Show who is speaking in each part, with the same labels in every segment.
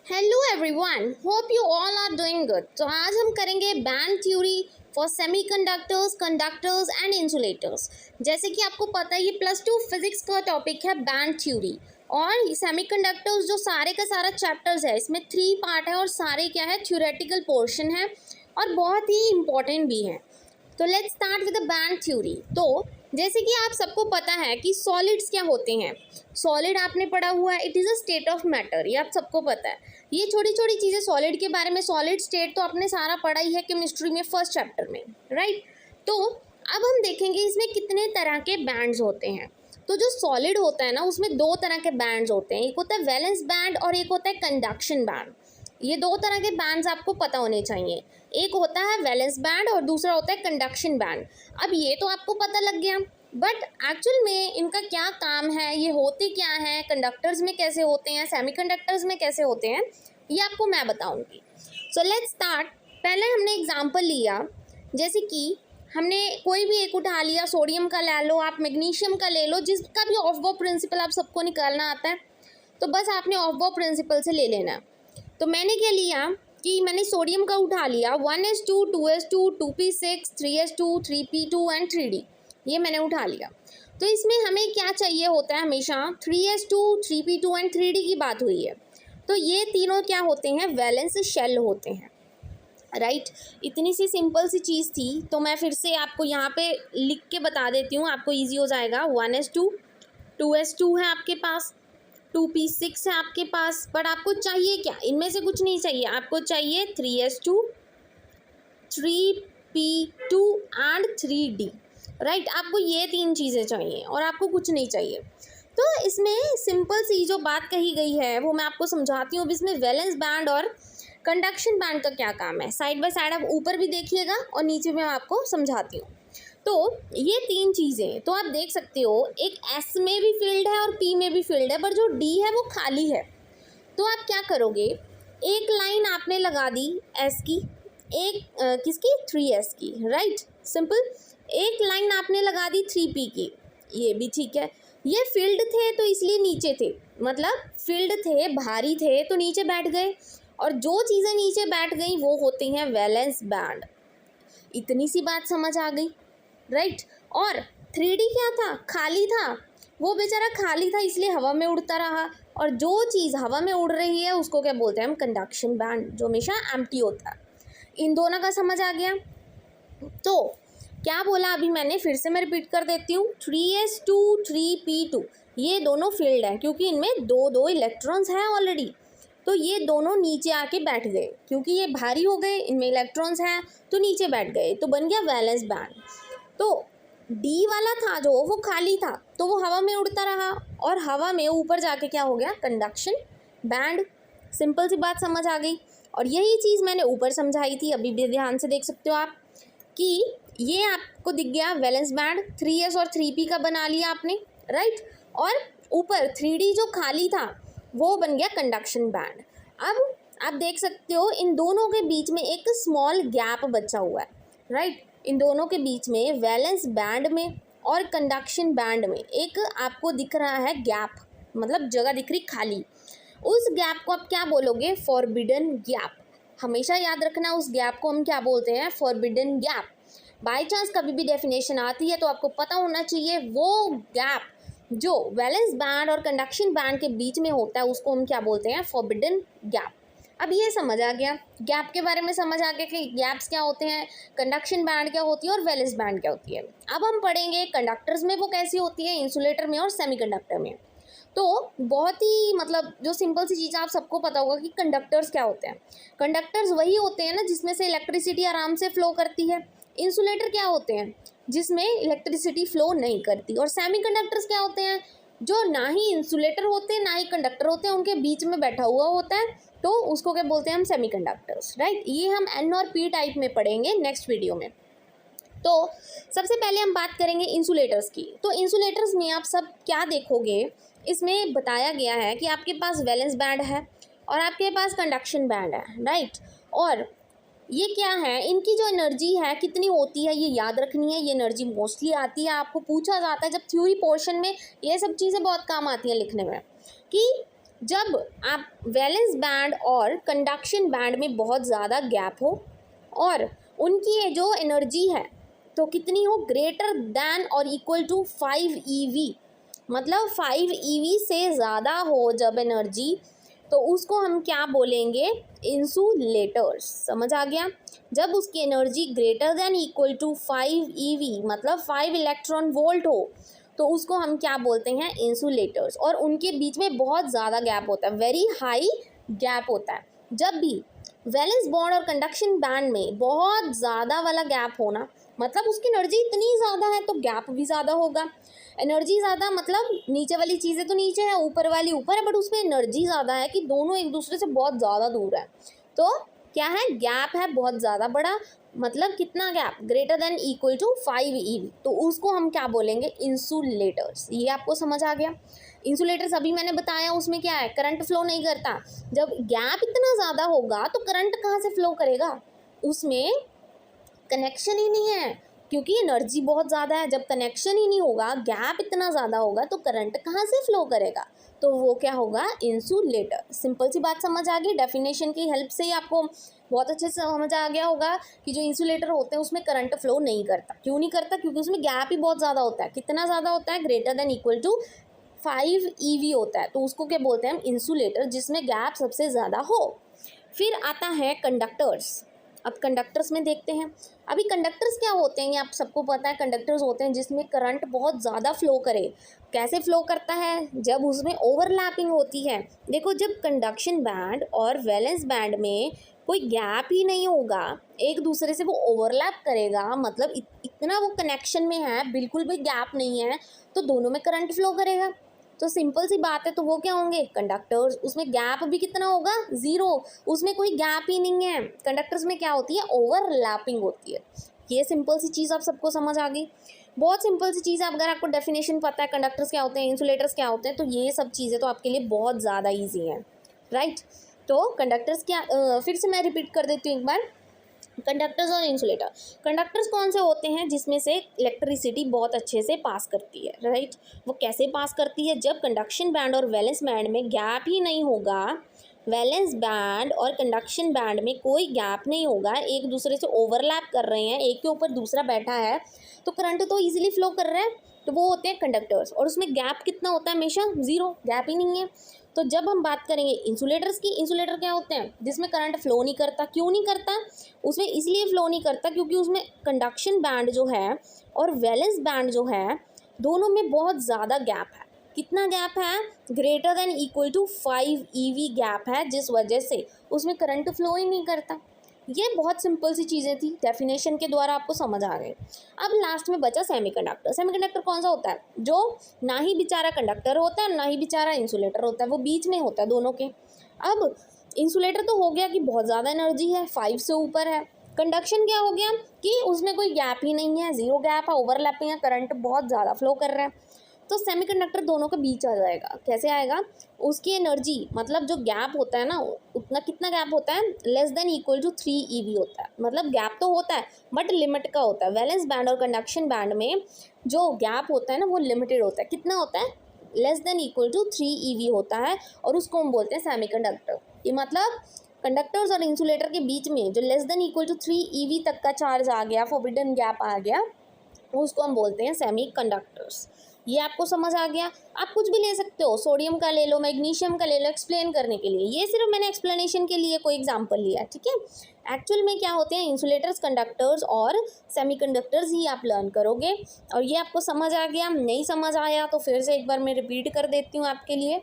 Speaker 1: Hello everyone, hope you all are doing good. तो आज हम करेंगे band theory for semiconductors, conductors and insulators. जैसे कि आपको पता है ये +2 फिजिक्स का टॉपिक है बैंड थ्योरी। और सेमीकंडक्टर्स जो सारे का सारा चैप्टर्स है इसमें 3 पार्ट है और सारे क्या है थ्योरेटिकल पोर्शन है और बहुत ही इम्पॉर्टेंट भी है। तो let's start with the band theory. तो जैसे कि आप सबको पता है कि सॉलिड्स क्या होते हैं। सॉलिड आपने पढ़ा हुआ है, it is a state of matter, ये आप सबको पता है। ये छोटी छोटी चीज़ें सॉलिड के बारे में, सॉलिड स्टेट तो आपने सारा पढ़ा ही है केमिस्ट्री में फर्स्ट चैप्टर में, राइट। तो अब हम देखेंगे इसमें कितने तरह के बैंड्स होते हैं। तो जो सॉलिड होता है ना उसमें 2 तरह के बैंड्स होते हैं, एक होता है वैलेंस बैंड और एक होता है कंडक्शन बैंड। ये 2 तरह के बैंड्स आपको पता होने चाहिए। एक होता है वैलेंस बैंड और दूसरा होता है कंडक्शन बैंड। अब ये तो आपको पता लग गया, बट एक्चुअल में इनका क्या काम है, ये होते क्या हैं, कंडक्टर्स में कैसे होते हैं, सेमीकंडक्टर्स में कैसे होते हैं, ये आपको मैं बताऊंगी। So let's start. पहले हमने एग्जांपल लिया, जैसे कि हमने कोई भी एक उठा लिया, सोडियम का ले लो, आप मैग्नीशियम का ले लो, जिसका भी ऑफ बो प्रिंसिपल आप सबको निकालना आता है, तो बस आपने ऑफ बो प्रिंसिपल से ले लेना। तो मैंने क्या लिया कि मैंने सोडियम का उठा लिया 1s2 2s2 2p6 3s2 3p2 and 3d, ये मैंने उठा लिया। तो इसमें हमें क्या चाहिए होता है, हमेशा 3s2 3p2 एंड 3d की बात हुई है। तो ये तीनों क्या होते हैं, वैलेंस शेल होते हैं, राइट। इतनी सी सिंपल सी चीज़ थी, तो मैं फिर से आपको यहाँ पे लिख के बता देती हूँ, आपको ईजी हो जाएगा। 1s2 2s2 है आपके पास, 2p6 है आपके पास, बट आपको चाहिए क्या, इनमें से कुछ नहीं चाहिए, आपको चाहिए 3s2 3p2 and 3d, right. आपको ये 3 चीज़ें चाहिए और आपको कुछ नहीं चाहिए। तो इसमें सिंपल सी जो बात कही गई है वो मैं आपको समझाती हूँ। अब इसमें वैलेंस बैंड और कंडक्शन बैंड का क्या काम है, साइड बाय साइड आप ऊपर भी देखिएगा और नीचे भी मैं आपको समझाती हूँ। तो ये 3 चीज़ें तो आप देख सकते हो, एक एस में भी फील्ड है और पी में भी फील्ड है, पर जो डी है वो खाली है। तो आप क्या करोगे, एक लाइन आपने लगा दी एस की, एक किसकी 3s की, राइट, सिंपल। एक लाइन आपने लगा दी 3p की, ये भी ठीक है। ये फील्ड थे तो इसलिए नीचे थे, मतलब फील्ड थे, भारी थे तो नीचे बैठ गए, और जो चीज़ें नीचे बैठ गई वो होती हैं वैलेंस बैंड। इतनी सी बात समझ आ गई, राइट। और 3D क्या था, खाली था, वो बेचारा खाली था इसलिए हवा में उड़ता रहा, और जो चीज़ हवा में उड़ रही है उसको क्या बोलते हैं हम, कंडक्शन बैंड, जो हमेशा एम्प्टी होता है। इन दोनों का समझ आ गया। तो क्या बोला अभी मैंने, फिर से मैं रिपीट कर देती हूँ, 3s2 3p2 ये दोनों फील्ड हैं क्योंकि इनमें 2 इलेक्ट्रॉन्स हैं ऑलरेडी। तो ये दोनों नीचे आके बैठ गए क्योंकि ये भारी हो गए, इनमें इलेक्ट्रॉन्स हैं तो नीचे बैठ गए, तो बन गया वैलेंस बैंड। तो डी वाला था जो वो खाली था तो वो हवा में उड़ता रहा, और हवा में ऊपर जाके क्या हो गया, कंडक्शन बैंड। सिंपल सी बात समझ आ गई। और यही चीज़ मैंने ऊपर समझाई थी, अभी भी ध्यान से देख सकते हो आप कि ये आपको दिख गया वैलेंस बैंड, 3s और 3p का बना लिया आपने, राइट। और ऊपर 3d जो खाली था वो बन गया कंडक्शन बैंड। अब आप देख सकते हो इन दोनों के बीच में एक स्मॉल गैप बचा हुआ है, राइट। इन दोनों के बीच में वैलेंस बैंड में और कंडक्शन बैंड में एक आपको दिख रहा है गैप, मतलब जगह दिख रही खाली। उस गैप को आप क्या बोलोगे, फॉरबिडन गैप। हमेशा याद रखना उस गैप को हम क्या बोलते हैं, फॉरबिडन गैप। बाय चांस कभी भी डेफिनेशन आती है तो आपको पता होना चाहिए, वो गैप जो वैलेंस बैंड और कंडक्शन बैंड के बीच में होता है उसको हम क्या बोलते हैं, फॉरबिडन गैप। अब ये समझ आ गया, गैप के बारे में समझ आ गया कि गैप्स क्या होते हैं, कंडक्शन बैंड क्या होती है और वैलेंस बैंड क्या होती है। अब हम पढ़ेंगे कंडक्टर्स में वो कैसी होती है, इंसुलेटर में और सेमीकंडक्टर में। तो बहुत ही मतलब जो सिंपल सी चीज़ आप सबको पता होगा कि कंडक्टर्स क्या होते हैं। कंडक्टर्स वही होते हैं ना जिसमें से इलेक्ट्रिसिटी आराम से फ्लो करती है। इंसुलेटर क्या होते हैं, जिसमें इलेक्ट्रिसिटी फ्लो नहीं करती। और सेमीकंडक्टर्स क्या होते हैं, जो ना ही इंसुलेटर होते हैं ना ही कंडक्टर होते हैं, उनके बीच में बैठा हुआ होता है, तो उसको क्या बोलते हैं हम, सेमीकंडक्टर्स, राइट। ये हम N और P टाइप में पढ़ेंगे नेक्स्ट वीडियो में। तो सबसे पहले हम बात करेंगे इंसुलेटर्स की। तो इंसुलेटर्स में आप सब क्या देखोगे, इसमें बताया गया है कि आपके पास वैलेंस बैंड है और आपके पास कंडक्शन बैंड है, राइट। और ये क्या है, इनकी जो एनर्जी है कितनी होती है ये याद रखनी है। ये एनर्जी मोस्टली आती है, आपको पूछा जाता है जब थ्योरी पोर्शन में, ये सब चीज़ें बहुत काम आती हैं लिखने में, कि जब आप वैलेंस बैंड और कंडक्शन बैंड में बहुत ज़्यादा गैप हो और उनकी ये जो एनर्जी है तो कितनी हो, ग्रेटर दैन और इक्वल टू 5 EV, मतलब 5 EV से ज़्यादा हो जब एनर्जी, तो उसको हम क्या बोलेंगे, इंसुलेटर्स। समझ आ गया। जब उसकी energy greater than equal to 5 EV मतलब 5 इलेक्ट्रॉन वोल्ट हो तो उसको हम क्या बोलते हैं, इंसुलेटर्स। और उनके बीच में बहुत ज़्यादा गैप होता है, वेरी हाई गैप होता है। जब भी वैलेंस बॉन्ड और कंडक्शन बैंड में बहुत ज़्यादा वाला गैप होना, मतलब उसकी एनर्जी इतनी ज़्यादा है तो गैप भी ज़्यादा होगा। एनर्जी ज़्यादा मतलब नीचे वाली चीज़ें तो नीचे है, ऊपर वाली ऊपर है, बट उसमें एनर्जी ज़्यादा है कि दोनों एक दूसरे से बहुत ज़्यादा दूर है। तो क्या है, गैप है बहुत ज़्यादा बड़ा, मतलब कितना gap, greater than equal to 5 EV, तो उसको हम क्या बोलेंगे, इंसुलेटर्स। ये आपको समझ आ गया। इंसुलेटर्स अभी मैंने बताया उसमें क्या है, करंट फ्लो नहीं करता। जब गैप इतना ज़्यादा होगा तो करंट कहाँ से फ्लो करेगा, उसमें कनेक्शन ही नहीं है क्योंकि एनर्जी बहुत ज़्यादा है। जब कनेक्शन ही नहीं होगा, गैप इतना ज़्यादा होगा तो करंट कहाँ से फ्लो करेगा, तो वो क्या होगा, इंसुलेटर। सिंपल सी बात समझ आ गई। डेफिनेशन की हेल्प से ही आपको बहुत अच्छे से समझ आ गया होगा कि जो इंसुलेटर होते हैं उसमें करंट फ्लो नहीं करता। क्यों नहीं करता, क्योंकि उसमें गैप ही बहुत ज़्यादा होता है। कितना ज़्यादा होता है, greater than equal to 5 EV होता है, तो उसको क्या बोलते हैं, इंसुलेटर, जिसमें गैप सबसे ज़्यादा हो। फिर आता है कंडक्टर्स। अब कंडक्टर्स में देखते हैं। अभी कंडक्टर्स क्या होते हैं, ये आप सबको पता है। कंडक्टर्स होते हैं जिसमें करंट बहुत ज़्यादा फ्लो करे। कैसे फ्लो करता है, जब उसमें ओवरलैपिंग होती है। देखो, जब कंडक्शन बैंड और वैलेंस बैंड में कोई गैप ही नहीं होगा, एक दूसरे से वो ओवरलैप करेगा, मतलब इतना वो कनेक्शन में है, बिल्कुल भी गैप नहीं है, तो दोनों में करंट फ्लो करेगा। तो सिंपल सी बात है, तो वो क्या होंगे, कंडक्टर्स। उसमें गैप भी कितना होगा, ज़ीरो, उसमें कोई गैप ही नहीं है। कंडक्टर्स में क्या होती है, ओवरलैपिंग होती है। ये सिंपल सी चीज़ आप सबको समझ आ गई। बहुत सिंपल सी चीज़ है। अगर आपको डेफिनेशन पता है, कंडक्टर्स क्या होते हैं, इंसुलेटर्स क्या होते हैं, तो ये सब चीज़ें तो आपके लिए बहुत ज़्यादा ईजी हैं, राइट। तो कंडक्टर्स क्या, फिर से मैं रिपीट कर देती हूँ एक बार। कंडक्टर्स और इंसुलेटर। कंडक्टर्स कौन से होते हैं, जिसमें से इलेक्ट्रिसिटी बहुत अच्छे से पास करती है, राइट। वो कैसे पास करती है, जब कंडक्शन बैंड और वैलेंस बैंड में गैप ही नहीं होगा, वैलेंस बैंड और कंडक्शन बैंड में कोई गैप नहीं होगा, एक दूसरे से ओवरलैप कर रहे हैं, एक के ऊपर दूसरा बैठा है, तो करंट तो ईजिली फ्लो कर रहा है, तो वो होते हैं कंडक्टर्स। और उसमें गैप कितना होता है, हमेशा ज़ीरो, गैप ही नहीं है। तो जब हम बात करेंगे इंसुलेटर्स की, इंसुलेटर क्या होते हैं, जिसमें करंट फ्लो नहीं करता। क्यों नहीं करता, उसमें इसलिए फ्लो नहीं करता क्योंकि उसमें कंडक्शन बैंड जो है और वैलेंस बैंड जो है, दोनों में बहुत ज़्यादा गैप है। कितना गैप है, greater than equal to 5 EV gap है, जिस वजह से उसमें करंट फ्लो ही नहीं करता। ये बहुत सिंपल सी चीज़ें थी, डेफिनेशन के द्वारा आपको समझ आ गए। अब लास्ट में बचा सेमीकंडक्टर। सेमीकंडक्टर कौन सा होता है, जो ना ही बेचारा कंडक्टर होता है, ना ही बेचारा इंसुलेटर होता है, वो बीच में होता है दोनों के। अब इंसुलेटर तो हो गया कि बहुत ज़्यादा एनर्जी है, 5 से ऊपर है। कंडक्शन क्या हो गया कि उसमें कोई गैप ही नहीं है, ज़ीरो गैप है, ओवरलैपिंग है, करंट बहुत ज़्यादा फ्लो कर रहा है। तो सेमीकंडक्टर दोनों के बीच आ जाएगा। कैसे आएगा, उसकी एनर्जी, मतलब जो गैप होता है ना, उतना कितना गैप होता है, less than equal to 3 EV होता है। मतलब गैप तो होता है बट लिमिट का होता है। वैलेंस बैंड और कंडक्शन बैंड में जो गैप होता है ना, वो लिमिटेड होता है। कितना होता है, less than equal to 3 EV होता है, और उसको हम बोलते हैं सेमीकंडक्टर। ये मतलब कंडक्टर्स और इंसुलेटर के बीच में जो less than equal to 3 EV तक का चार्ज आ गया, फॉरबिडन गैप आ गया, उसको हम बोलते हैं सेमीकंडक्टर्स। ये आपको समझ आ गया। आप कुछ भी ले सकते हो, सोडियम का ले लो, मैग्नीशियम का ले लो, एक्सप्लेन करने के लिए। ये सिर्फ मैंने एक्सप्लेनेशन के लिए कोई एग्जांपल लिया है, ठीक है। एक्चुअल में क्या होते हैं, इंसुलेटर्स, कंडक्टर्स और सेमीकंडक्टर्स ही आप लर्न करोगे। और ये आपको समझ आ गया। नहीं समझ आया तो फिर से एक बार मैं रिपीट कर देती हूँ आपके लिए,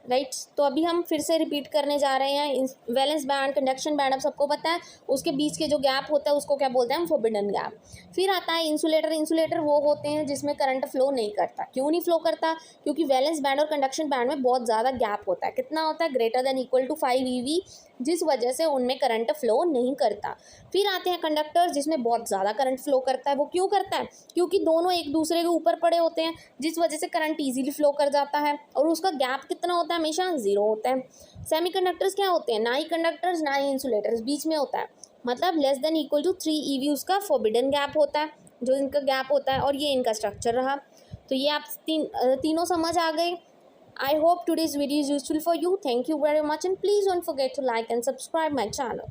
Speaker 1: राइट। तो अभी हम फिर से रिपीट करने जा रहे हैं। वैलेंस बैंड, कंडक्शन बैंड, अब सबको पता है, उसके बीच के जो गैप होता है उसको क्या बोलते हैं हम, फॉरबिडन गैप। फिर आता है इंसुलेटर। इंसुलेटर वो होते हैं जिसमें करंट फ्लो नहीं करता। क्यों नहीं फ्लो करता, क्योंकि वैलेंस बैंड और कंडक्शन बैंड में बहुत ज़्यादा गैप होता है। कितना होता है, greater than equal to 5 EV, जिस वजह से उनमें करंट फ्लो नहीं करता। फिर आते हैं कंडक्टर्स, जिसमें बहुत ज़्यादा करंट फ्लो करता है। वो क्यों करता है, क्योंकि दोनों एक दूसरे के ऊपर पड़े होते हैं, जिस वजह से करंट ईजिली फ्लो कर जाता है, और उसका गैप कितना होता है, हमेशा ज़ीरो होता है। सेमीकंडक्टर्स क्या होते हैं, ना ही कंडक्टर्स ना ही इंसुलेटर्स, बीच में होता है। मतलब less than equal to 3 EV उसका फॉरबिडन गैप होता है, जो इनका गैप होता है, और ये इनका स्ट्रक्चर रहा। तो ये आप तीनों समझ आ गए। I hope today's video is useful for you. Thank you very much, and please don't forget to like and subscribe my channel.